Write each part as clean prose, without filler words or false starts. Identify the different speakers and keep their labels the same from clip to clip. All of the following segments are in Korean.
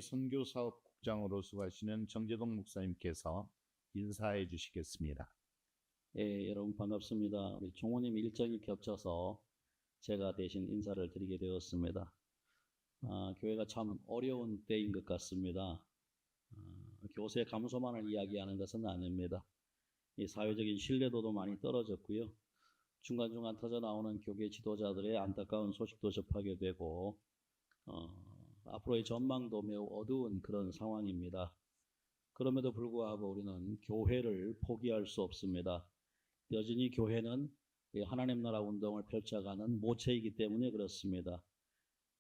Speaker 1: 선교사업국장으로 수고하시는 정재동 목사님께서 인사해 주시겠습니다.
Speaker 2: 예, 여러분 반갑습니다. 우리 총무님 일정이 겹쳐서 제가 대신 인사를 드리게 되었습니다. 교회가 참 어려운 때인 것 같습니다. 교세 감소만을 이야기하는 것은 아닙니다. 이 사회적인 신뢰도도 많이 떨어졌고요. 중간중간 터져나오는 교계 지도자들의 안타까운 소식도 접하게 되고 앞으로의 전망도 매우 어두운 그런 상황입니다. 그럼에도 불구하고 우리는 교회를 포기할 수 없습니다. 여전히 교회는 하나님 나라 운동을 펼쳐가는 모체이기 때문에 그렇습니다.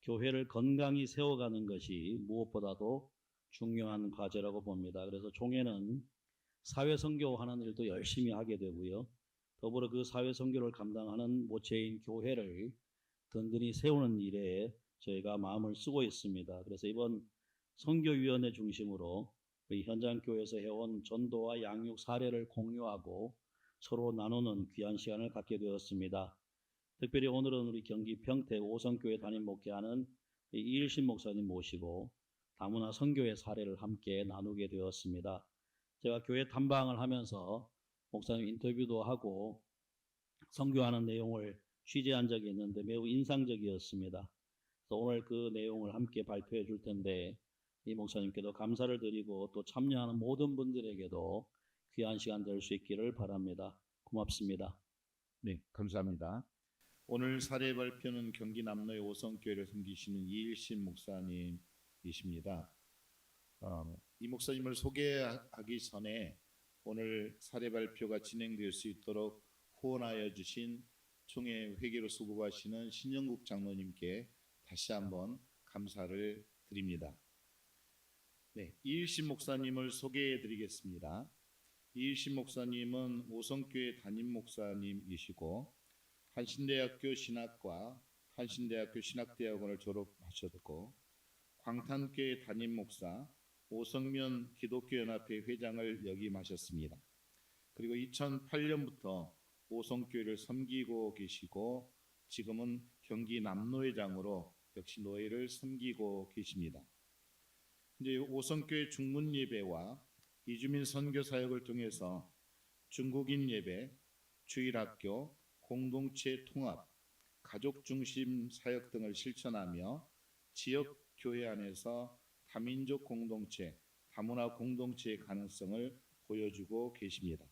Speaker 2: 교회를 건강히 세워가는 것이 무엇보다도 중요한 과제라고 봅니다. 그래서 종회는 사회선교하는 일도 열심히 하게 되고요. 더불어 그 사회선교를 감당하는 모체인 교회를 든든히 세우는 일에 저희가 마음을 쓰고 있습니다. 그래서 이번 선교위원회 중심으로 우리 현장교회에서 해온 전도와 양육 사례를 공유하고 서로 나누는 귀한 시간을 갖게 되었습니다. 특별히 오늘은 우리 경기 평택 오성교회 담임 목회하는 이일신 목사님 모시고 다문화 선교회 사례를 함께 나누게 되었습니다. 제가 교회 탐방을 하면서 목사님 인터뷰도 하고 선교하는 내용을 취재한 적이 있는데 매우 인상적이었습니다. 그래서 오늘 그 내용을 함께 발표해 줄 텐데 이 목사님께도 감사를 드리고 또 참여하는 모든 분들에게도 귀한 시간 될 수 있기를 바랍니다. 고맙습니다.
Speaker 1: 네, 감사합니다. 오늘 사례 발표는 경기 남로의 오성교회를 섬기시는 이일신 목사님이십니다. 이 목사님을 소개하기 전에 오늘 사례 발표가 진행될 수 있도록 후원하여 주신 총회 회계로 수고하시는 신영국 장로님께 다시 한번 감사를 드립니다. 네, 이일신 목사님을 소개해 드리겠습니다. 이일신 목사님은 오성교회 담임 목사님이시고 한신대학교 신학과 한신대학교 신학대학원을 졸업하셨고 광탄교회 담임 목사, 오성면 기독교연합회 회장을 역임하셨습니다. 그리고 2008년부터 오성교회를 섬기고 계시고 지금은 경기 남로회장으로 역시 노회를 섬기고 계십니다. 이제 오성교회 중문 예배와 이주민 선교 사역을 통해서 중국인 예배, 주일학교, 공동체 통합, 가족 중심 사역 등을 실천하며 지역 교회 안에서 다민족 공동체, 다문화 공동체의 가능성을 보여주고 계십니다.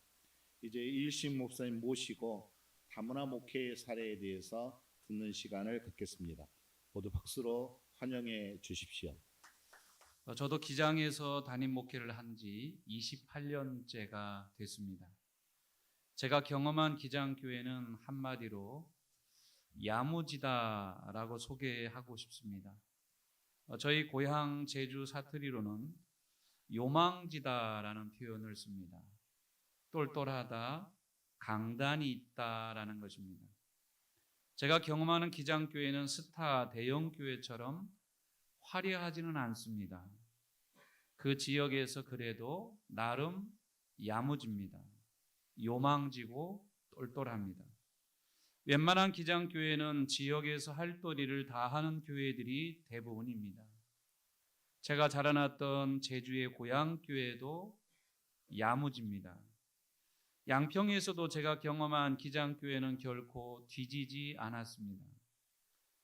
Speaker 1: 이제 이일신 목사님 모시고 다문화 목회의 사례에 대해서 듣는 시간을 갖겠습니다. 모두 박수로 환영해 주십시오.
Speaker 3: 저도 기장에서 담임 목회를 한 지 28년째가 됐습니다. 제가 경험한 기장교회는 한마디로 야무지다라고 소개하고 싶습니다. 저희 고향 제주 사투리로는 요망지다라는 표현을 씁니다. 똘똘하다, 강단이 있다라는 것입니다. 제가 경험하는 기장교회는 스타 대형교회처럼 화려하지는 않습니다. 그 지역에서 그래도 나름 야무집니다. 요망지고 똘똘합니다. 웬만한 기장교회는 지역에서 할 도리를 다 하는 교회들이 대부분입니다. 제가 자라났던 제주의 고향교회도 야무집니다. 양평에서도 제가 경험한 기장교회는 결코 뒤지지 않았습니다.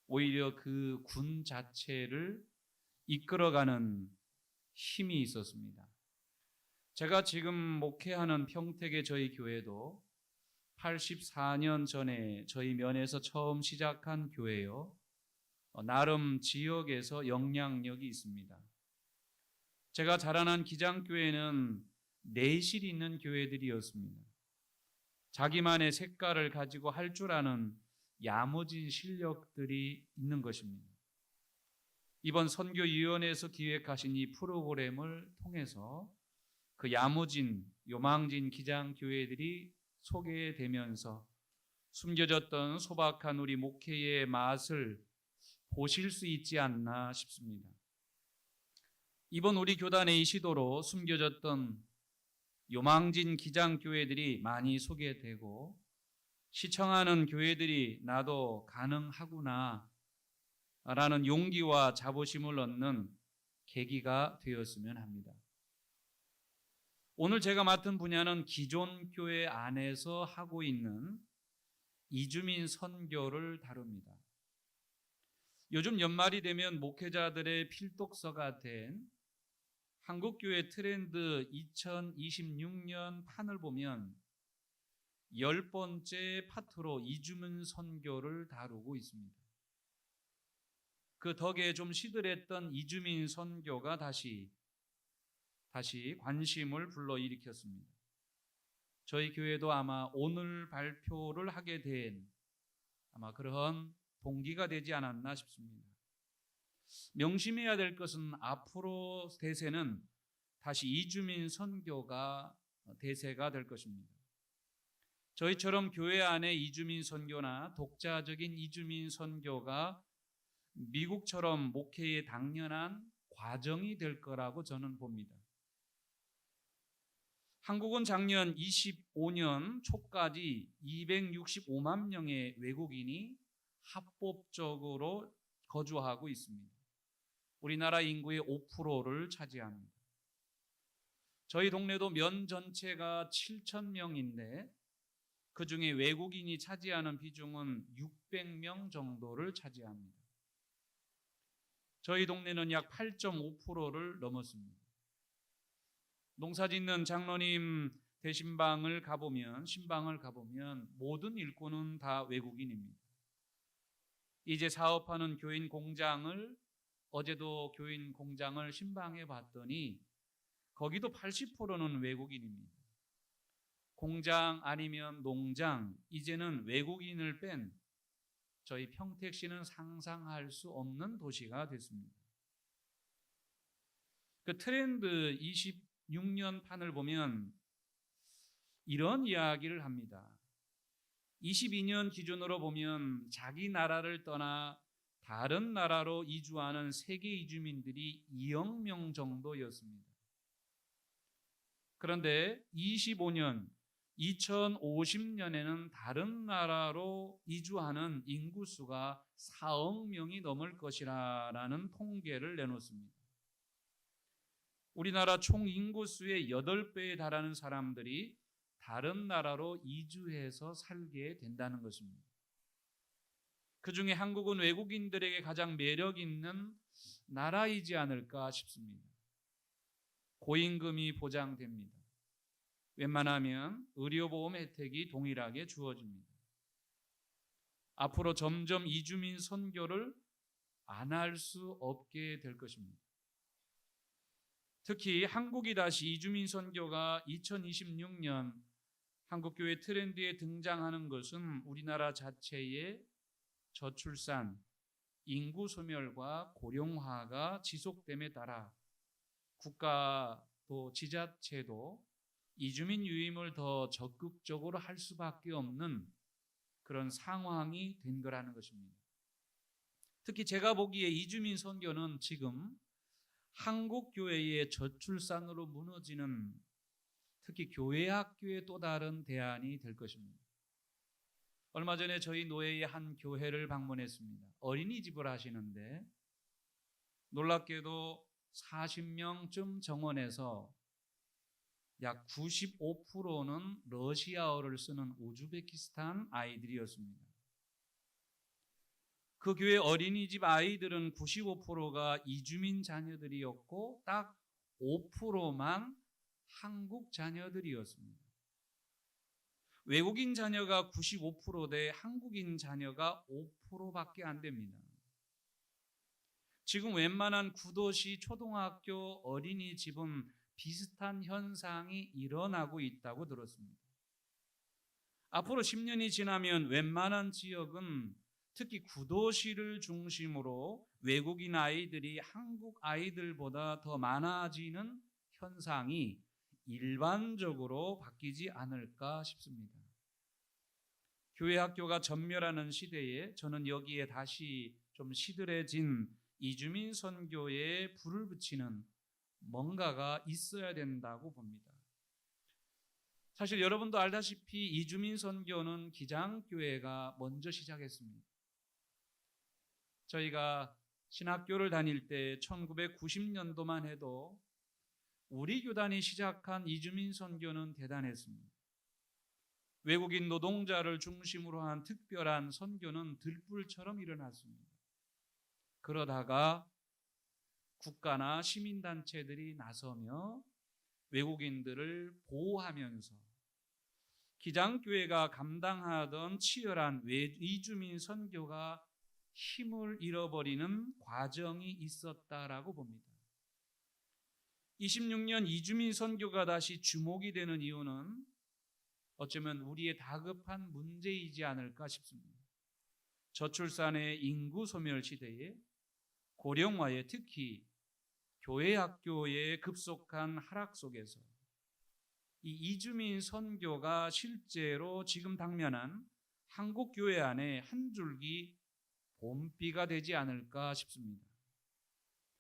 Speaker 3: 오히려 그 군 자체를 이끌어가는 힘이 있었습니다. 제가 지금 목회하는 평택의 저희 교회도 84년 전에 저희 면에서 처음 시작한 교회요. 나름 지역에서 영향력이 있습니다. 제가 자라난 기장교회는 내실 있는 교회들이었습니다. 자기만의 색깔을 가지고 할 줄 아는 야무진 실력들이 있는 것입니다. 이번 선교위원회에서 기획하신 이 프로그램을 통해서 그 야무진 요망진 기장교회들이 소개되면서 숨겨졌던 소박한 우리 목회의 맛을 보실 수 있지 않나 싶습니다. 이번 우리 교단의 이 시도로 숨겨졌던 요망진 기장교회들이 많이 소개되고 시청하는 교회들이 나도 가능하구나 라는 용기와 자부심을 얻는 계기가 되었으면 합니다. 오늘 제가 맡은 분야는 기존 교회 안에서 하고 있는 이주민 선교를 다룹니다. 요즘 연말이 되면 목회자들의 필독서가 된 한국교회 트렌드 2026년 판을 보면 10번째 파트로 이주민 선교를 다루고 있습니다. 그 덕에 좀 시들했던 이주민 선교가 다시 관심을 불러일으켰습니다. 저희 교회도 아마 오늘 발표를 하게 된 아마 그런 동기가 되지 않았나 싶습니다. 명심해야 될 것은 앞으로 대세는 다시 이주민 선교가 대세가 될 것입니다. 저희처럼 교회 안에 이주민 선교나 독자적인 이주민 선교가 미국처럼 목회의 당연한 과정이 될 거라고 저는 봅니다. 한국은 작년 25년 초까지 265만 명의 외국인이 합법적으로 거주하고 있습니다. 우리나라 인구의 5%를 차지합니다. 저희 동네도 면 전체가 7,000명인데 그 중에 외국인이 차지하는 비중은 600명 정도를 차지합니다. 저희 동네는 약 8.5%를 넘었습니다. 농사짓는 장로님 대신방을 가보면 신방을 가보면 모든 일꾼은 다 외국인입니다. 이제 사업하는 교인 공장을 어제도 교인 공장을 신방해 봤더니 거기도 80%는 외국인입니다. 공장 아니면 농장 이제는 외국인을 뺀 저희 평택시는 상상할 수 없는 도시가 됐습니다. 그 트렌드 26년 판을 보면 이런 이야기를 합니다. 22년 기준으로 보면 자기 나라를 떠나 다른 나라로 이주하는 세계 이주민들이 2억 명 정도였습니다. 그런데 25년 2050년에는 다른 나라로 이주하는 인구수가 4억 명이 넘을 것이라는 통계를 내놓습니다. 우리나라 총 인구수의 8배에 달하는 사람들이 다른 나라로 이주해서 살게 된다는 것입니다. 그 중에 한국은 외국인들에게 가장 매력 있는 나라이지 않을까 싶습니다. 고임금이 보장됩니다. 웬만하면 의료보험 혜택이 동일하게 주어집니다. 앞으로 점점 이주민 선교를 안 할 수 없게 될 것입니다. 특히 한국이 다시 이주민 선교가 2026년 한국교회 트렌드에 등장하는 것은 우리나라 자체의 저출산, 인구 소멸과 고령화가 지속됨에 따라 국가도 지자체도 이주민 유임을 더 적극적으로 할 수밖에 없는 그런 상황이 된 거라는 것입니다. 특히 제가 보기에 이주민 선교는 지금 한국 교회의 저출산으로 무너지는 특히 교회 학교의 또 다른 대안이 될 것입니다. 얼마 전에 저희 노예의 한 교회를 방문했습니다. 어린이집을 하시는데 놀랍게도 40명쯤 정원에서 약 95%는 러시아어를 쓰는 우즈베키스탄 아이들이었습니다. 그 교회 어린이집 아이들은 95%가 이주민 자녀들이었고 딱 5%만 한국 자녀들이었습니다. 외국인 자녀가 95%대 한국인 자녀가 5%밖에 안 됩니다. 지금 웬만한 구도시 초등학교 어린이집은 비슷한 현상이 일어나고 있다고 들었습니다. 앞으로 10년이 지나면 웬만한 지역은 특히 구도시를 중심으로 외국인 아이들이 한국 아이들보다 더 많아지는 현상이 일반적으로 바뀌지 않을까 싶습니다. 교회 학교가 전멸하는 시대에 저는 여기에 다시 좀 시들해진 이주민 선교에 불을 붙이는 뭔가가 있어야 된다고 봅니다. 사실 여러분도 알다시피 이주민 선교는 기장교회가 먼저 시작했습니다. 저희가 신학교를 다닐 때 1990년도만 해도 우리 교단이 시작한 이주민 선교는 대단했습니다. 외국인 노동자를 중심으로 한 특별한 선교는 들불처럼 일어났습니다. 그러다가 국가나 시민단체들이 나서며 외국인들을 보호하면서 기장교회가 감당하던 치열한 이주민 선교가 힘을 잃어버리는 과정이 있었다라고 봅니다. 26년 이주민 선교가 다시 주목이 되는 이유는 어쩌면 우리의 다급한 문제이지 않을까 싶습니다. 저출산의 인구 소멸 시대에 고령화에 특히 교회 학교의 급속한 하락 속에서 이 이주민 선교가 실제로 지금 당면한 한국 교회 안에 한 줄기 봄비가 되지 않을까 싶습니다.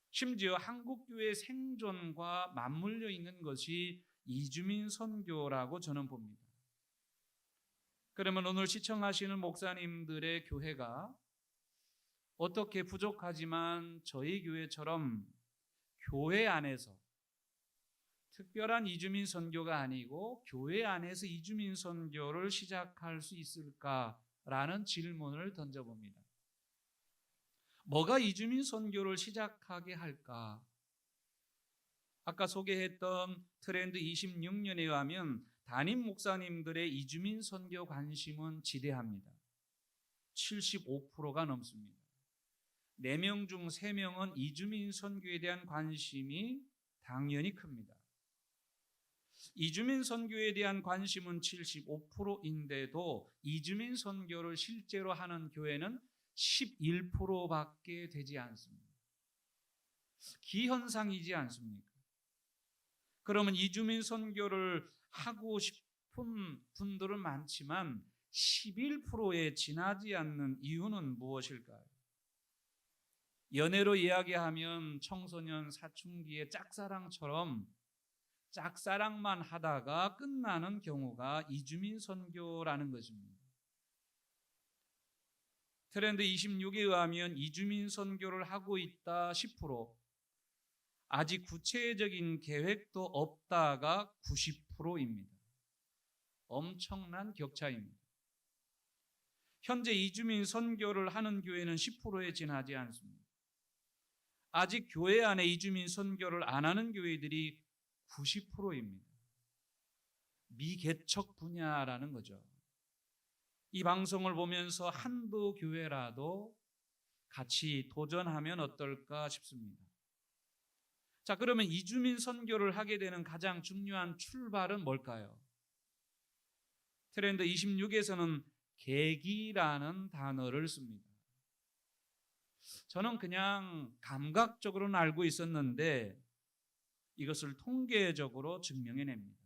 Speaker 3: 심지어 한국 교회의 생존과 맞물려 있는 것이 이주민 선교라고 저는 봅니다. 그러면 오늘 시청하시는 목사님들의 교회가 어떻게 부족하지만 저희 교회처럼 교회 안에서 특별한 이주민 선교가 아니고 교회 안에서 이주민 선교를 시작할 수 있을까라는 질문을 던져봅니다. 뭐가 이주민 선교를 시작하게 할까? 아까 소개했던 트렌드 26년에 의하면 담임 목사님들의 이주민 선교 관심은 지대합니다. 75%가 넘습니다. 4명 중 3명은 이주민 선교에 대한 관심이 당연히 큽니다. 이주민 선교에 대한 관심은 75%인데도 이주민 선교를 실제로 하는 교회는 11%밖에 되지 않습니다. 기현상이지 않습니까? 그러면 이주민 선교를 하고 싶은 분들은 많지만 11%에 지나지 않는 이유는 무엇일까요? 연애로 이야기하면 청소년 사춘기의 짝사랑처럼 짝사랑만 하다가 끝나는 경우가 이주민 선교라는 것입니다. 트렌드 26에 의하면 이주민 선교를 하고 있다 10%, 아직 구체적인 계획도 없다가 90%입니다. 엄청난 격차입니다. 현재 이주민 선교를 하는 교회는 10%에 지나지 않습니다. 아직 교회 안에 이주민 선교를 안 하는 교회들이 90%입니다. 미개척 분야라는 거죠. 이 방송을 보면서 한두 교회라도 같이 도전하면 어떨까 싶습니다. 자, 그러면 이주민 선교를 하게 되는 가장 중요한 출발은 뭘까요? 트렌드 26에서는 계기라는 단어를 씁니다. 저는 그냥 감각적으로는 알고 있었는데 이것을 통계적으로 증명해냅니다.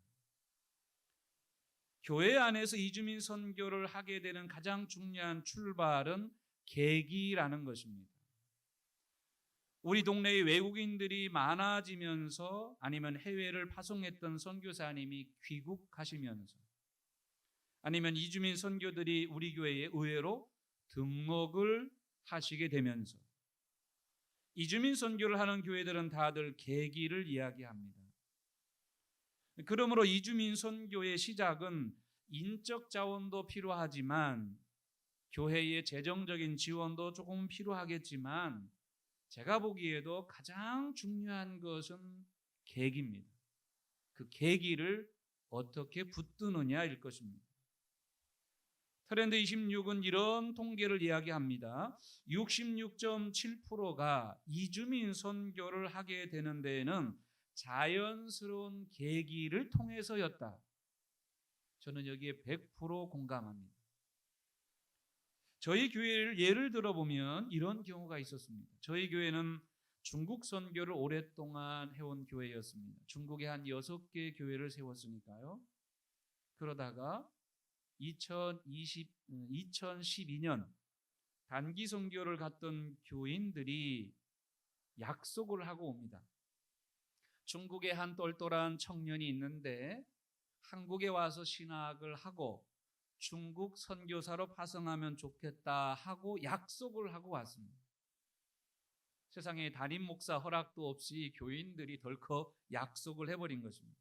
Speaker 3: 교회 안에서 이주민 선교를 하게 되는 가장 중요한 출발은 계기라는 것입니다. 우리 동네에 외국인들이 많아지면서 아니면 해외를 파송했던 선교사님이 귀국하시면서 아니면 이주민 선교들이 우리 교회에 의외로 등록을 하시게 되면서 이주민 선교를 하는 교회들은 다들 계기를 이야기합니다. 그러므로 이주민 선교의 시작은 인적 자원도 필요하지만 교회의 재정적인 지원도 조금 필요하겠지만 제가 보기에도 가장 중요한 것은 계기입니다. 그 계기를 어떻게 붙드느냐일 것입니다. 트렌드 26은 이런 통계를 이야기합니다. 66.7%가 이주민 선교를 하게 되는 데에는 자연스러운 계기를 통해서였다. 저는 여기에 100% 공감합니다. 저희 교회를 예를 들어보면 이런 경우가 있었습니다. 저희 교회는 중국 선교를 오랫동안 해온 교회였습니다. 중국에 한 6개 교회를 세웠으니까요. 그러다가 2012년 단기 선교를 갔던 교인들이 약속을 하고 옵니다. 중국에 한 똘똘한 청년이 있는데 한국에 와서 신학을 하고 중국 선교사로 파송하면 좋겠다 하고 약속을 하고 왔습니다. 세상에 담임 목사 허락도 없이 교인들이 덜컥 약속을 해버린 것입니다.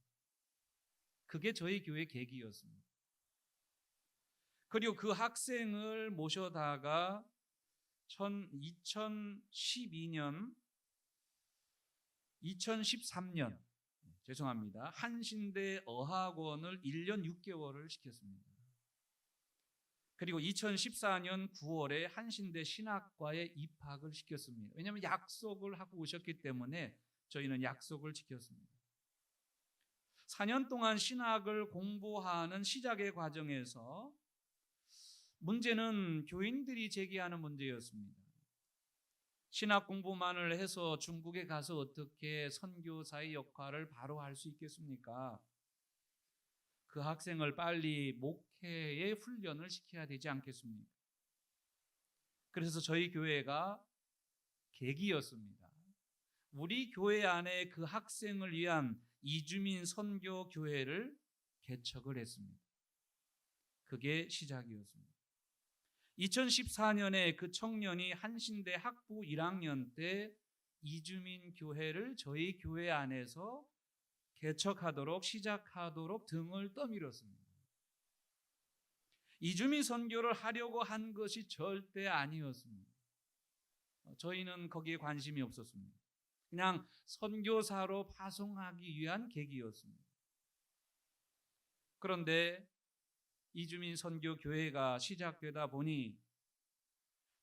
Speaker 3: 그게 저희 교회 계기였습니다. 그리고 그 학생을 모셔다가 2013년 한신대 어학원을 1년 6개월을 시켰습니다. 그리고 2014년 9월에 한신대 신학과에 입학을 시켰습니다. 왜냐하면 약속을 하고 오셨기 때문에 저희는 약속을 지켰습니다. 4년 동안 신학을 공부하는 시작의 과정에서 문제는 교인들이 제기하는 문제였습니다. 신학 공부만을 해서 중국에 가서 어떻게 선교사의 역할을 바로 할 수 있겠습니까? 그 학생을 빨리 목회의 훈련을 시켜야 되지 않겠습니까? 그래서 저희 교회가 계기였습니다. 우리 교회 안에 그 학생을 위한 이주민 선교 교회를 개척을 했습니다. 그게 시작이었습니다. 2014년에 그 청년이 한신대 학부 1학년 때 이주민 교회를 저희 교회 안에서 개척하도록 시작하도록 등을 떠밀었습니다. 이주민 선교를 하려고 한 것이 절대 아니었습니다. 저희는 거기에 관심이 없었습니다. 그냥 선교사로 파송하기 위한 계기였습니다. 그런데 이주민 선교 교회가 시작되다 보니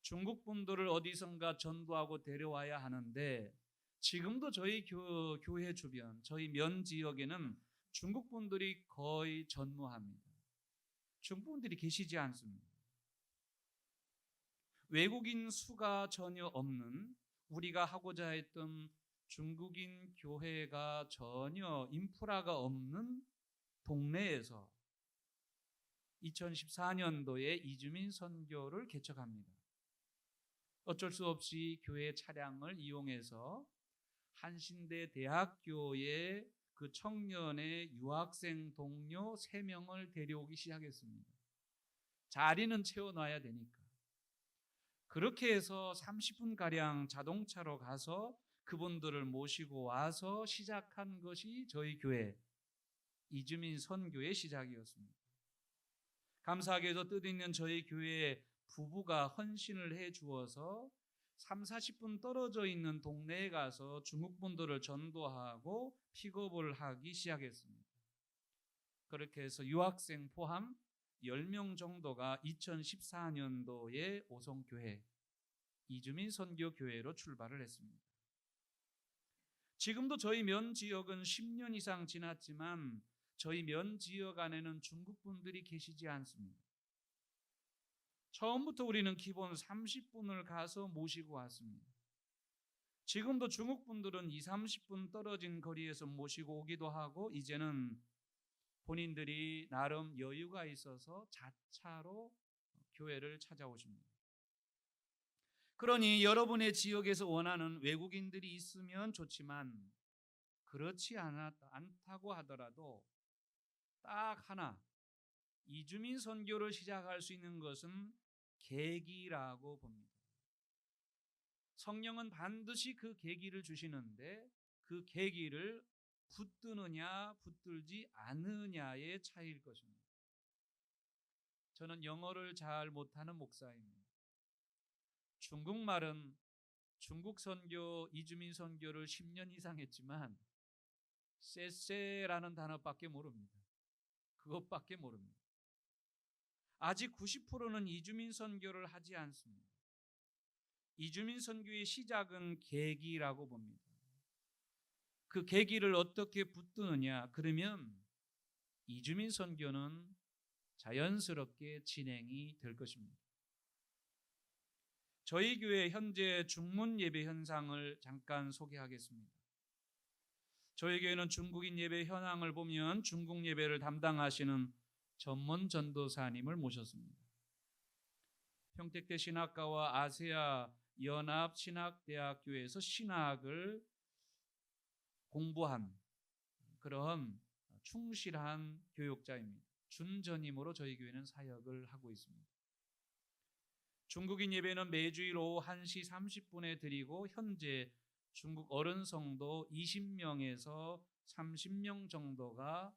Speaker 3: 중국 분들을 어디선가 전도하고 데려와야 하는데 지금도 저희 교회 주변, 저희 면 지역에는 중국 분들이 거의 전무합니다. 중국 분들이 계시지 않습니다. 외국인 수가 전혀 없는, 우리가 하고자 했던 중국인 교회가 전혀 인프라가 없는 동네에서 2014년도에 이주민 선교를 개척합니다. 어쩔 수 없이 교회 차량을 이용해서 한신대 대학교의 그 청년의 유학생 동료 3명을 데려오기 시작했습니다. 자리는 채워놔야 되니까. 그렇게 해서 30분가량 자동차로 가서 그분들을 모시고 와서 시작한 것이 저희 교회 이주민 선교의 시작이었습니다. 감사하게도 뜻있는 저희 교회에 부부가 헌신을 해 주어서 30-40분 떨어져 있는 동네에 가서 중국 분들을 전도하고 픽업을 하기 시작했습니다. 그렇게 해서 유학생 포함 10명 정도가 2014년도에 오송교회 이주민 선교교회로 출발을 했습니다. 지금도 저희 면 지역은 10년 이상 지났지만 저희 면 지역 안에는 중국 분들이 계시지 않습니다. 처음부터 우리는 기본 30분을 가서 모시고 왔습니다. 지금도 중국 분들은 20-30분 떨어진 거리에서 모시고 오기도 하고 이제는 본인들이 나름 여유가 있어서 자차로 교회를 찾아오십니다. 그러니 여러분의 지역에서 원하는 외국인들이 있으면 좋지만 그렇지 않다고 하더라도 딱 하나 이주민 선교를 시작할 수 있는 것은 계기라고 봅니다. 성령은 반드시 그 계기를 주시는데 그 계기를 붙드느냐 붙들지 않느냐의 차이일 것입니다. 저는 영어를 잘 못하는 목사입니다. 중국말은 중국 선교, 이주민 선교를 10년 이상 했지만 쎄쎄라는 단어밖에 모릅니다. 그것밖에 모릅니다. 아직 90%는 이주민 선교를 하지 않습니다. 이주민 선교의 시작은 계기라고 봅니다. 그 계기를 어떻게 붙드느냐? 그러면 이주민 선교는 자연스럽게 진행이 될 것입니다. 저희 교회 현재 중문 예배 현상을 잠깐 소개하겠습니다. 저희 교회는 중국인 예배 현황을 보면 중국 예배를 담당하시는 전문 전도사님을 모셨습니다. 평택대 신학과와 아세아 연합 신학대학교에서 신학을 공부한 그런 충실한 교육자입니다. 준전임으로 저희 교회는 사역을 하고 있습니다. 중국인 예배는 매주일 오후 1시 30분에 드리고 현재 중국 어른성도 20명에서 30명 정도가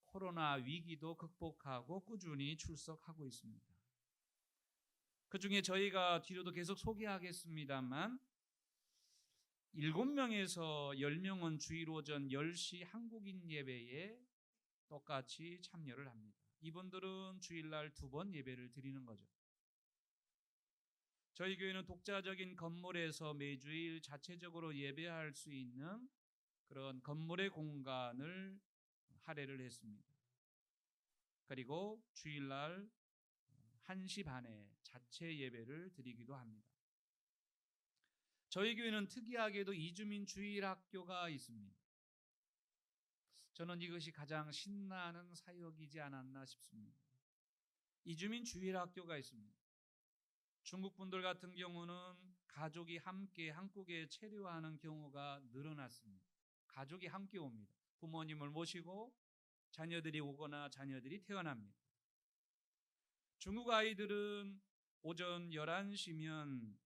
Speaker 3: 코로나 위기도 극복하고 꾸준히 출석하고 있습니다. 그중에 저희가 뒤로도 계속 소개하겠습니다만 7명에서 10명은 주일 오전 10시 한국인 예배에 똑같이 참여를 합니다. 이분들은 주일날 2번 예배를 드리는 거죠. 저희 교회는 독자적인 건물에서 매주일 자체적으로 예배할 수 있는 그런 건물의 공간을 할애를 했습니다. 그리고 주일날 1시 반에 자체 예배를 드리기도 합니다. 저희 교회는 특이하게도 이주민 주일학교가 있습니다. 저는 이것이 가장 신나는 사역이지 않았나 싶습니다. 이주민 주일학교가 있습니다. 중국 분들 같은 경우는 가족이 함께 한국에 체류하는 경우가 늘어났습니다. 가족이 함께 옵니다. 부모님을 모시고 자녀들이 오거나 자녀들이 태어납니다. 중국 아이들은 오전 11시면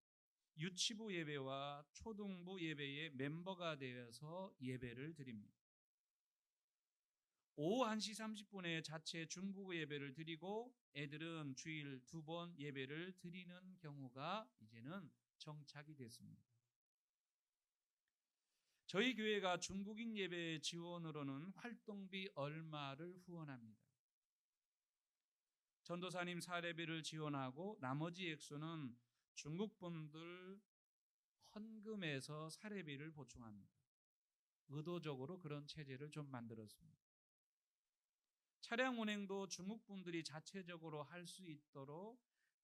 Speaker 3: 유치부 예배와 초등부 예배의 멤버가 되어서 예배를 드립니다. 오후 1시 30분에 자체 중국어 예배를 드리고 애들은 주일 2번 예배를 드리는 경우가 이제는 정착이 됐습니다. 저희 교회가 중국인 예배 지원으로는 활동비 얼마를 후원합니다. 전도사님 사례비를 지원하고 나머지 액수는 중국 분들 헌금에서 사례비를 보충합니다. 의도적으로 그런 체제를 좀 만들었습니다. 차량 운행도 중국 분들이 자체적으로 할 수 있도록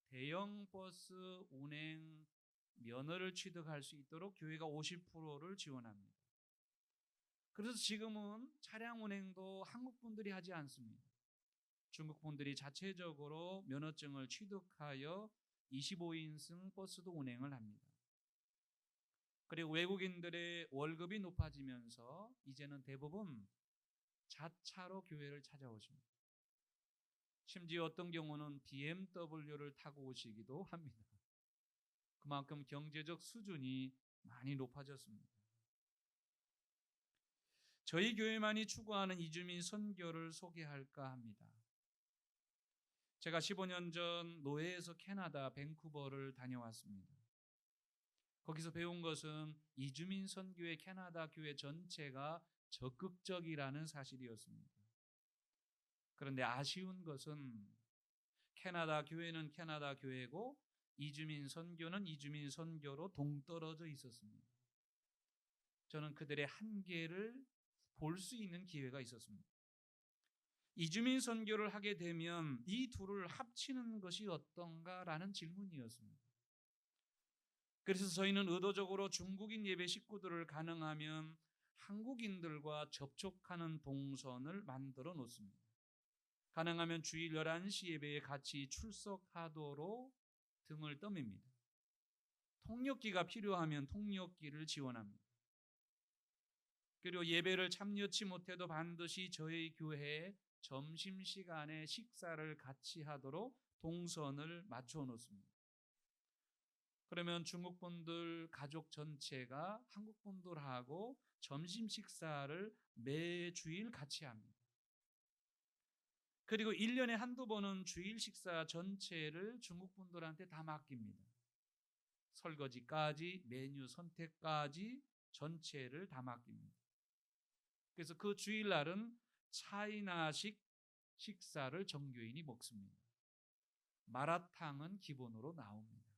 Speaker 3: 대형 버스 운행 면허를 취득할 수 있도록 교회가 50%를 지원합니다. 그래서 지금은 차량 운행도 한국 분들이 하지 않습니다. 중국 분들이 자체적으로 면허증을 취득하여 25인승 버스도 운행을 합니다. 그리고 외국인들의 월급이 높아지면서 이제는 대부분 자차로 교회를 찾아오십니다. 심지어 어떤 경우는 BMW를 타고 오시기도 합니다. 그만큼 경제적 수준이 많이 높아졌습니다. 저희 교회만이 추구하는 이주민 선교를 소개할까 합니다. 제가 15년 전 노예에서 캐나다 밴쿠버를 다녀왔습니다. 거기서 배운 것은 이주민 선교의 캐나다 교회 전체가 적극적이라는 사실이었습니다. 그런데 아쉬운 것은 캐나다 교회는 캐나다 교회고 이주민 선교는 이주민 선교로 동떨어져 있었습니다. 저는 그들의 한계를 볼 수 있는 기회가 있었습니다. 이주민 선교를 하게 되면 이 둘을 합치는 것이 어떤가라는 질문이었습니다. 그래서 저희는 의도적으로 중국인 예배 식구들을 가능하면 한국인들과 접촉하는 동선을 만들어 놓습니다. 가능하면 주일 11시 예배에 같이 출석하도록 등을 떠밉니다. 통역기가 필요하면 통역기를 지원합니다. 그리고 예배를 참여치 못해도 반드시 저희 교회에 점심시간에 식사를 같이 하도록 동선을 맞춰 놓습니다. 그러면 중국분들 가족 전체가 한국분들하고 점심 식사를 매주일 같이 합니다. 그리고 1년에 한두 번은 주일 식사 전체를 중국분들한테 다 맡깁니다. 설거지까지 메뉴 선택까지 전체를 다 맡깁니다. 그래서 그 주일날은 차이나식 식사를 정교인이 먹습니다. 마라탕은 기본으로 나옵니다.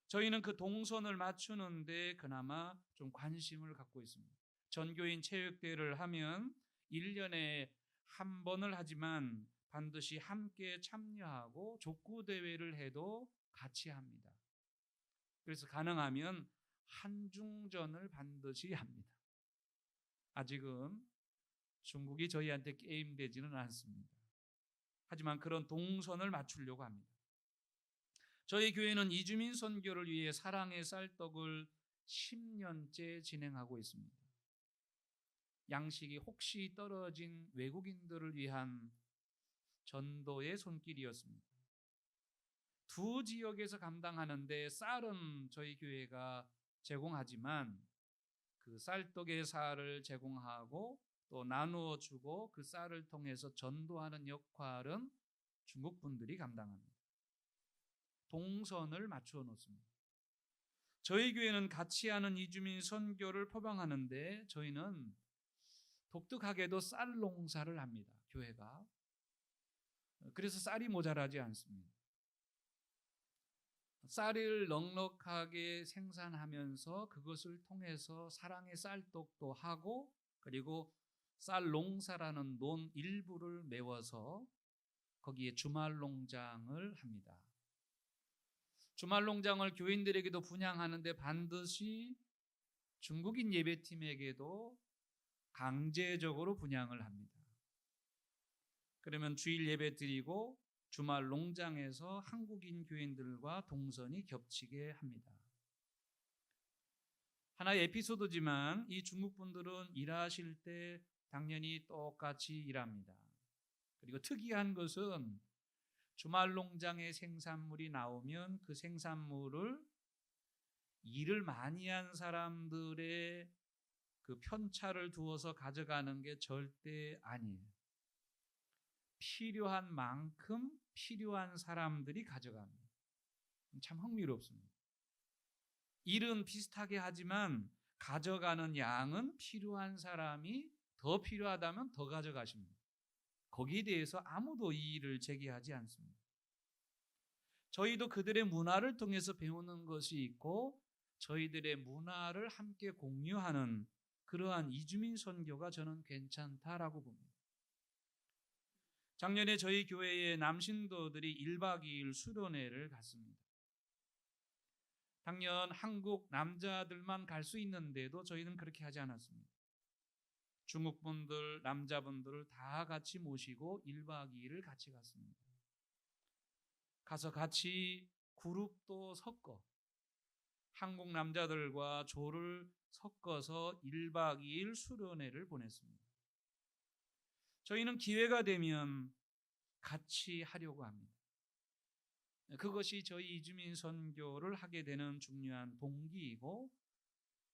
Speaker 3: 저희는 그 동선을 맞추는데 그나마 좀 관심을 갖고 있습니다. 전교인 체육대회를 하면 1년에 한 번을 하지만 반드시 함께 참여하고 족구대회를 해도 같이 합니다. 그래서 가능하면 한중전을 반드시 합니다. 아직은 중국이 저희한테 게임되지는 않습니다. 하지만 그런 동선을 맞추려고 합니다. 저희 교회는 이주민 선교를 위해 사랑의 쌀떡을 10년째 진행하고 있습니다. 양식이 혹시 떨어진 외국인들을 위한 전도의 손길이었습니다. 두 지역에서 감당하는데 쌀은 저희 교회가 제공하지만 그 쌀떡의 쌀을 제공하고 또 나누어 주고 그 쌀을 통해서 전도하는 역할은 중국 분들이 감당합니다. 동선을 맞추어 놓습니다. 저희 교회는 같이 하는 이주민 선교를 표방하는데 저희는 독특하게도 쌀 농사를 합니다. 교회가. 그래서 쌀이 모자라지 않습니다. 쌀을 넉넉하게 생산하면서 그것을 통해서 사랑의 쌀떡도 하고 그리고 쌀 농사라는 논 일부를 메워서 거기에 주말 농장을 합니다. 주말 농장을 교인들에게도 분양하는데 반드시 중국인 예배팀에게도 강제적으로 분양을 합니다. 그러면 주일 예배 드리고 주말 농장에서 한국인 교인들과 동선이 겹치게 합니다. 하나의 에피소드지만 이 중국 분들은 일하실 때 당연히 똑같이 일합니다. 그리고 특이한 것은 주말 농장의 생산물이 나오면 그 생산물을 일을 많이 한 사람들의 그 편차를 두어서 가져가는 게 절대 아니에요. 필요한 만큼 필요한 사람들이 가져갑니다. 참 흥미롭습니다. 일은 비슷하게 하지만 가져가는 양은 필요한 사람이 더 필요하다면 더 가져가십니다. 거기에 대해서 아무도 이의를 제기하지 않습니다. 저희도 그들의 문화를 통해서 배우는 것이 있고 저희들의 문화를 함께 공유하는 그러한 이주민 선교가 저는 괜찮다라고 봅니다. 작년에 저희 교회의 남신도들이 1박 2일 수련회를 갔습니다. 당연 한국 남자들만 갈 수 있는데도 저희는 그렇게 하지 않았습니다. 중국분들, 남자분들을 다 같이 모시고 1박 2일을 같이 갔습니다. 가서 같이 그룹도 섞어 한국 남자들과 조를 섞어서 1박 2일 수련회를 보냈습니다. 저희는 기회가 되면 같이 하려고 합니다. 그것이 저희 이주민 선교를 하게 되는 중요한 동기이고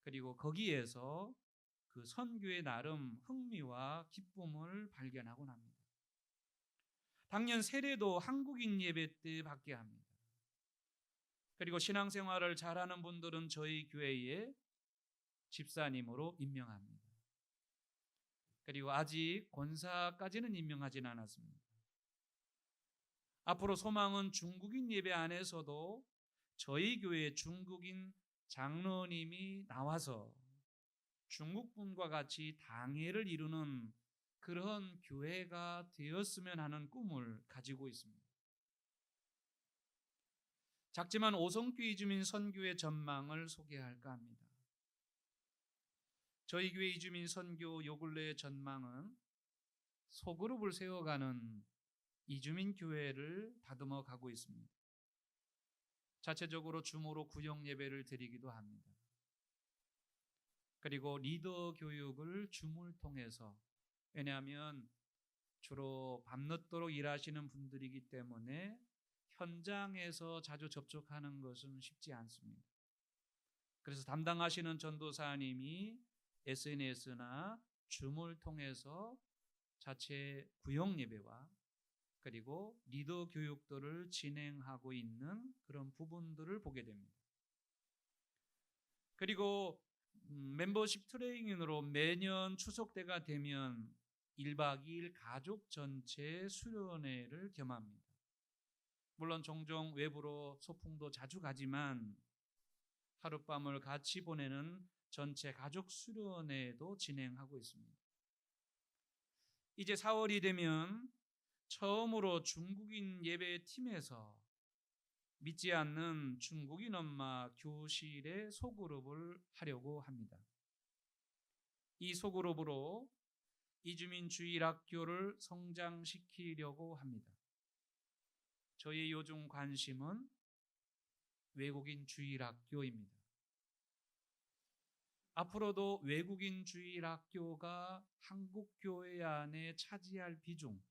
Speaker 3: 그리고 거기에서 그 선교의 나름 흥미와 기쁨을 발견하곤 합니다. 당연 세례도 한국인 예배 때 받게 합니다. 그리고 신앙생활을 잘하는 분들은 저희 교회에 집사님으로 임명합니다. 그리고 아직 권사까지는 임명하지는 않았습니다. 앞으로 소망은 중국인 예배 안에서도 저희 교회 중국인 장로님이 나와서 중국분과 같이 당회를 이루는 그런 교회가 되었으면 하는 꿈을 가지고 있습니다. 작지만 오성교회 이주민 선교의 전망을 소개할까 합니다. 저희 교회 이주민 선교 요 근래의 전망은 소그룹을 세워가는 이주민 교회를 다듬어 가고 있습니다. 자체적으로 주모로 구역 예배를 드리기도 합니다. 그리고 리더 교육을 줌을 통해서, 왜냐하면 주로 밤늦도록 일하시는 분들이기 때문에 현장에서 자주 접촉하는 것은 쉽지 않습니다. 그래서 담당하시는 전도사님이 SNS나 줌을 통해서 자체 구역 예배와 그리고 리더 교육들을 진행하고 있는 그런 부분들을 보게 됩니다. 그리고 멤버십 트레이닝으로 매년 추석 때가 되면 1박 2일 가족 전체 수련회를 겸합니다. 물론 종종 외부로 소풍도 자주 가지만 하룻밤을 같이 보내는 전체 가족 수련회도 진행하고 있습니다. 이제 4월이 되면 처음으로 중국인 예배팀에서 믿지 않는 중국인 엄마 교실의 소그룹을 하려고 합니다. 이 소그룹으로 이주민 주일학교를 성장시키려고 합니다. 저의 요즘 관심은 외국인 주일학교입니다. 앞으로도 외국인 주일학교가 한국 교회 안에 차지할 비중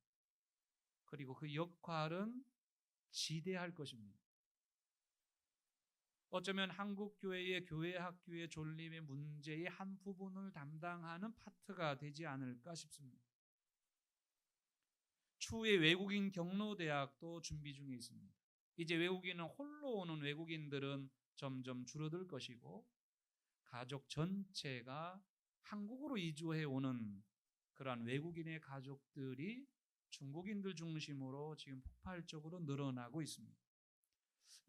Speaker 3: 그리고 그 역할은 지대할 것입니다. 어쩌면 한국 교회의 교회 학교의 존립의 문제의 한 부분을 담당하는 파트가 되지 않을까 싶습니다. 추후에 외국인 경로대학도 준비 중에 있습니다. 이제 외국인은 홀로 오는 외국인들은 점점 줄어들 것이고 가족 전체가 한국으로 이주해 오는 그러한 외국인의 가족들이 중국인들 중심으로 지금 폭발적으로 늘어나고 있습니다.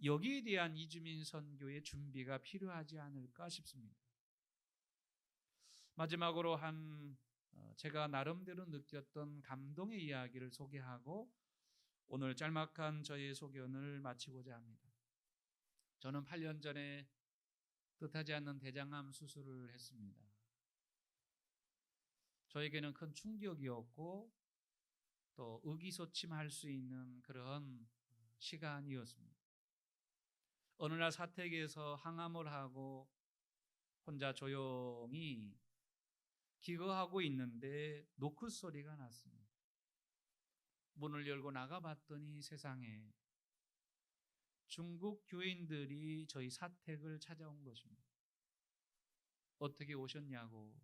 Speaker 3: 여기에 대한 이주민 선교의 준비가 필요하지 않을까 싶습니다. 마지막으로 제가 나름대로 느꼈던 감동의 이야기를 소개하고 오늘 짤막한 저의 소견을 마치고자 합니다. 저는 8년 전에 뜻하지 않는 대장암 수술을 했습니다. 저에게는 큰 충격이었고 또 의기소침할 수 있는 그런 시간이었습니다. 어느 날 사택에서 항암을 하고 혼자 조용히 기거하고 있는데 노크 소리가 났습니다. 문을 열고 나가봤더니 세상에 중국 교인들이 저희 사택을 찾아온 것입니다. 어떻게 오셨냐고.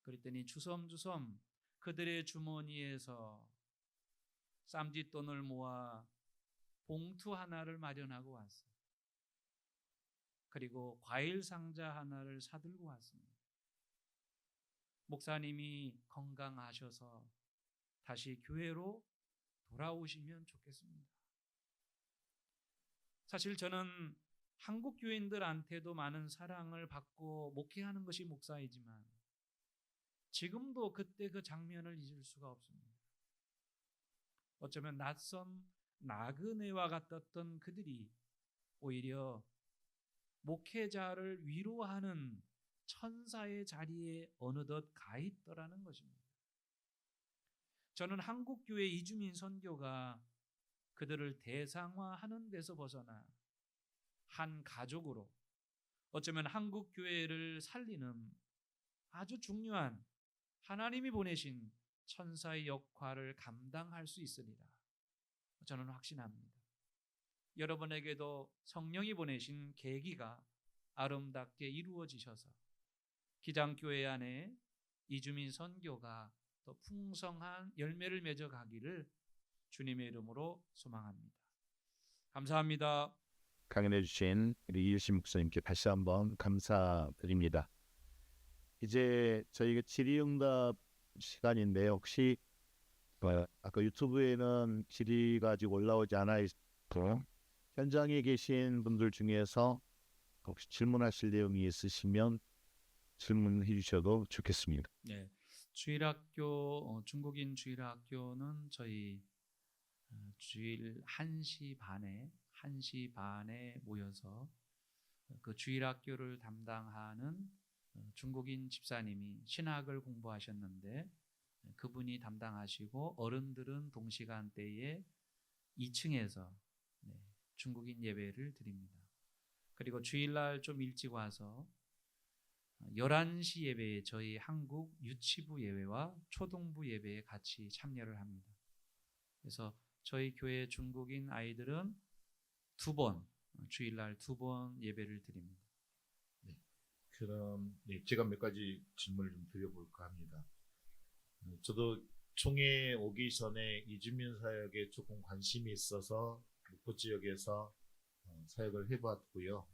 Speaker 3: 그랬더니 주섬주섬 그들의 주머니에서 쌈짓돈을 모아 봉투 하나를 마련하고 왔어요. 그리고 과일 상자 하나를 사들고 왔습니다. 목사님이 건강하셔서 다시 교회로 돌아오시면 좋겠습니다. 사실 저는 한국 교인들한테도 많은 사랑을 받고 목회하는 것이 목사이지만 지금도 그때 그 장면을 잊을 수가 없습니다. 어쩌면 낯선 나그네와 같았던 그들이 오히려 목회자를 위로하는 천사의 자리에 어느덧 가 있더라는 것입니다. 저는 한국교회 이주민 선교가 그들을 대상화하는 데서 벗어나 한 가족으로 어쩌면 한국교회를 살리는 아주 중요한 하나님이 보내신 천사의 역할을 감당할 수 있으리라 저는 확신합니다. 여러분에게도 성령이 보내신 계기가 아름답게 이루어지셔서 기장교회 안에 이주민 선교가 더 풍성한 열매를 맺어가기를 주님의 이름으로 소망합니다. 감사합니다.
Speaker 1: 강연해 주신 우리 이일신 목사님께 다시 한번 감사드립니다. 이제 저희가 질의응답 시간인데 혹시 아까 유튜브에는 질의가 아직 올라오지 않아 있고 현장에 계신 분들 중에서 혹시 질문하실 내용이 있으시면 질문해 주셔도 좋겠습니다.
Speaker 3: 네, 주일학교 중국인 주일학교는 저희 주일 1시 반에 모여서 그 주일학교를 담당하는 중국인 집사님이 신학을 공부하셨는데 그분이 담당하시고 어른들은 동시간대에 2층에서 중국인 예배를 드립니다. 그리고 주일날 좀 일찍 와서 11시 예배에 저희 한국 유치부 예배와 초등부 예배에 같이 참여를 합니다. 그래서 저희 교회 중국인 아이들은 주일날 2번 예배를 드립니다.
Speaker 1: 그럼 제가 몇 가지 질문을 좀 드려볼까 합니다. 저도 총회 오기 전에 이주민 사역에 조금 관심이 있어서 목포 지역에서 사역을 해봤고요.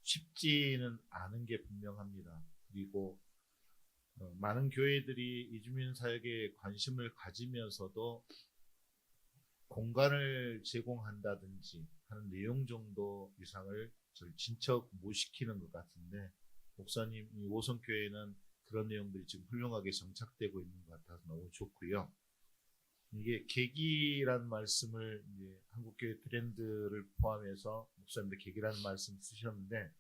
Speaker 1: 쉽지는 않은 게 분명합니다. 그리고 많은 교회들이 이주민 사역에 관심을 가지면서도 공간을 제공한다든지 하는 내용 정도 이상을 진척 못 시키는 것 같은데 목사님 이 오성교회는 그런 내용들이 지금 훌륭하게 정착되고 있는 것 같아서 너무 좋고요. 이게 계기란 말씀을 이제 한국교회 트렌드를 포함해서 목사님들 계기라는 말씀 쓰셨는데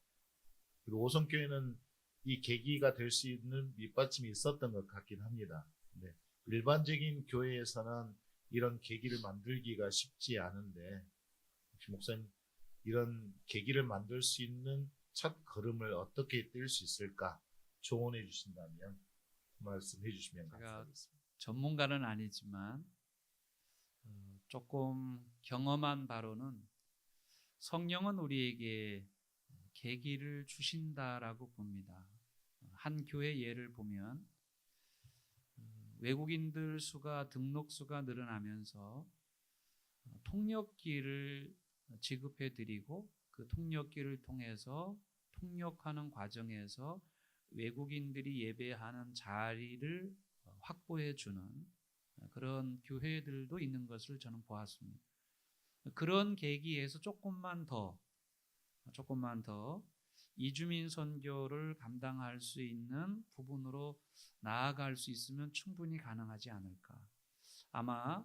Speaker 1: 그리고 오성교회는 이 계기가 될 수 있는 밑받침이 있었던 것 같긴 합니다. 일반적인 교회에서는 이런 계기를 만들기가 쉽지 않은데 혹시 목사님 이런 계기를 만들 수 있는 첫 걸음을 어떻게 뗄 수 있을까 조언해 주신다면 말씀해 주시면 감사하겠습니다.
Speaker 3: 전문가는 아니지만 조금 경험한 바로는 성령은 우리에게 계기를 주신다라고 봅니다. 한 교회 예를 보면 외국인들 수가 등록 수가 늘어나면서 통역기를 지급해 드리고 그 통역기를 통해서 통역하는 과정에서 외국인들이 예배하는 자리를 확보해 주는 그런 교회들도 있는 것을 저는 보았습니다. 그런 계기에서 조금만 더 이주민 선교를 감당할 수 있는 부분으로 나아갈 수 있으면 충분히 가능하지 않을까. 아마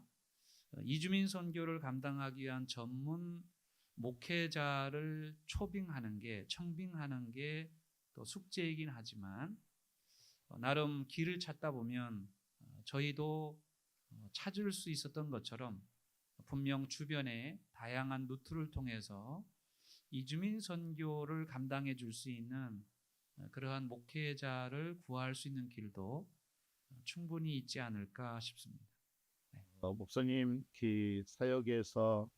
Speaker 3: 이주민 선교를 감당하기 위한 전문 목회자를 청빙하는 게 또 숙제이긴 하지만 나름 길을 찾다 보면 저희도 찾을 수 있었던 것처럼 분명 주변에 다양한 루트를 통해서 이주민 선교를 감당해 줄 수 있는 그러한 목회자를 구할 수 있는 길도 충분히 있지 않을까 싶습니다.
Speaker 4: 목사님 그 사역에서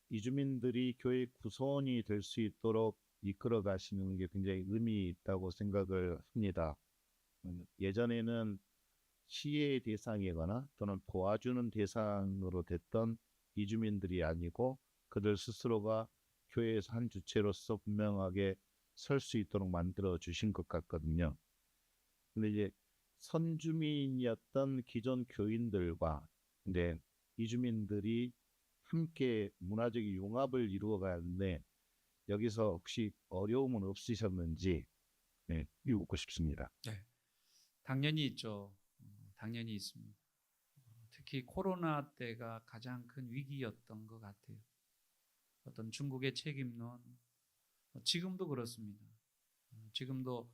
Speaker 4: 이주민들이 교회 구성원이 될 수 있도록 이끌어 가시는 게 굉장히 의미 있다고 생각을 합니다. 예전에는 시혜의 대상이거나 또는 도와주는 대상으로 됐던 이주민들이 아니고 그들 스스로가 교회에서 한 주체로서 분명하게 설 수 있도록 만들어 주신 것 같거든요. 근데 이제 선주민이었던 기존 교인들과 근데 이주민들이 함께 문화적인 융합을 이루어 가는데 여기서 혹시 어려움은 없으셨는지 묻고 싶습니다.
Speaker 3: 네, 당연히 있죠. 당연히 있습니다. 특히 코로나 때가 가장 큰 위기였던 것 같아요. 어떤 중국의 책임론, 지금도 그렇습니다. 지금도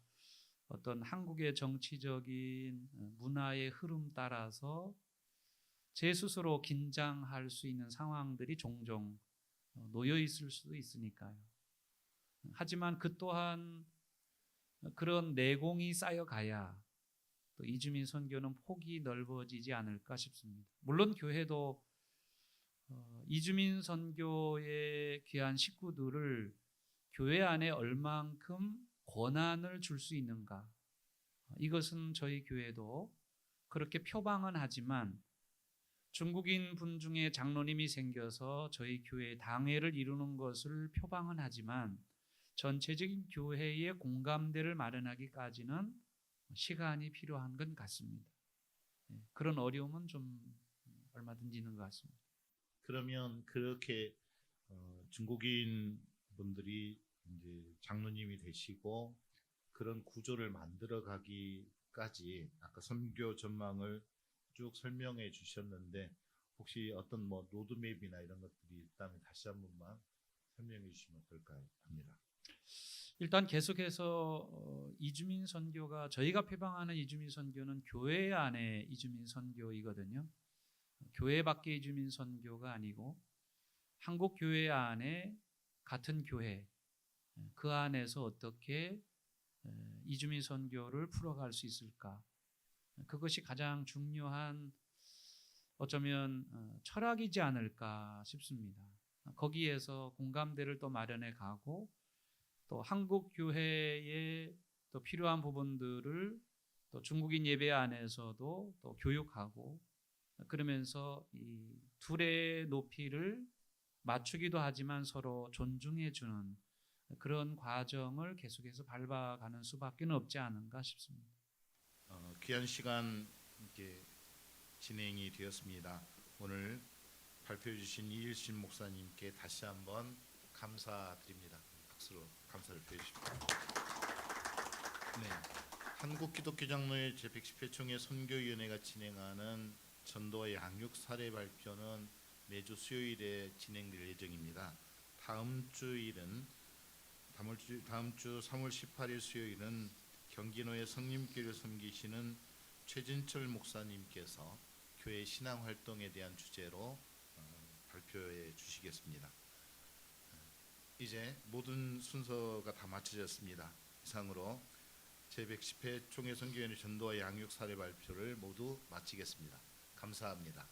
Speaker 3: 어떤 한국의 정치적인 문화의 흐름 따라서 제 스스로 긴장할 수 있는 상황들이 종종 놓여 있을 수도 있으니까요. 하지만 그 또한 그런 내공이 쌓여가야 또 이주민 선교는 폭이 넓어지지 않을까 싶습니다. 물론 교회도 이주민 선교의 귀한 식구들을 교회 안에 얼만큼 권한을 줄 수 있는가, 이것은 저희 교회도 그렇게 표방은 하지만 중국인 분 중에 장로님이 생겨서 저희 교회 당회를 이루는 것을 표방은 하지만 전체적인 교회의 공감대를 마련하기까지는 시간이 필요한 것 같습니다. 그런 어려움은 좀 얼마든지 있는 것 같습니다.
Speaker 1: 그러면 그렇게 중국인 분들이 이제 장로님이 되시고 그런 구조를 만들어 가기까지 아까 선교 전망을 쭉 설명해 주셨는데 혹시 어떤 뭐 로드맵이나 이런 것들이 있다면 다시 한 번만 설명해 주시면 어떨까요? 합니다.
Speaker 3: 일단 계속해서 이주민 선교가 저희가 표방하는 이주민 선교는 교회 안에 이주민 선교이거든요. 교회 밖의 이주민 선교가 아니고 한국 교회 안에 같은 교회 그 안에서 어떻게 이주민 선교를 풀어갈 수 있을까? 그것이 가장 중요한 어쩌면 철학이지 않을까 싶습니다. 거기에서 공감대를 또 마련해 가고 또 한국 교회에 또 필요한 부분들을 또 중국인 예배 안에서도 또 교육하고 그러면서 이 둘의 높이를 맞추기도 하지만 서로 존중해 주는 그런 과정을 계속해서 밟아가는 수밖에 없지 않은가 싶습니다.
Speaker 1: 귀한 시간 이렇게 진행이 되었습니다. 오늘 발표해 주신 이일신 목사님께 다시 한번 감사드립니다. 박수로 감사를 표해주십시오. 네, 한국기독교장로회 제110회 선교위원회가 진행하는 전도와 양육 사례 발표는 매주 수요일에 진행될 예정입니다. 다음 주 3월 18일 수요일은 경기도의 성림교회를 섬기시는 최진철 목사님께서 교회 신앙 활동에 대한 주제로 발표해 주시겠습니다. 이제 모든 순서가 다 마쳐졌습니다. 이상으로 제110회 총회 선교위원회 전도와 양육 사례 발표를 모두 마치겠습니다. 감사합니다.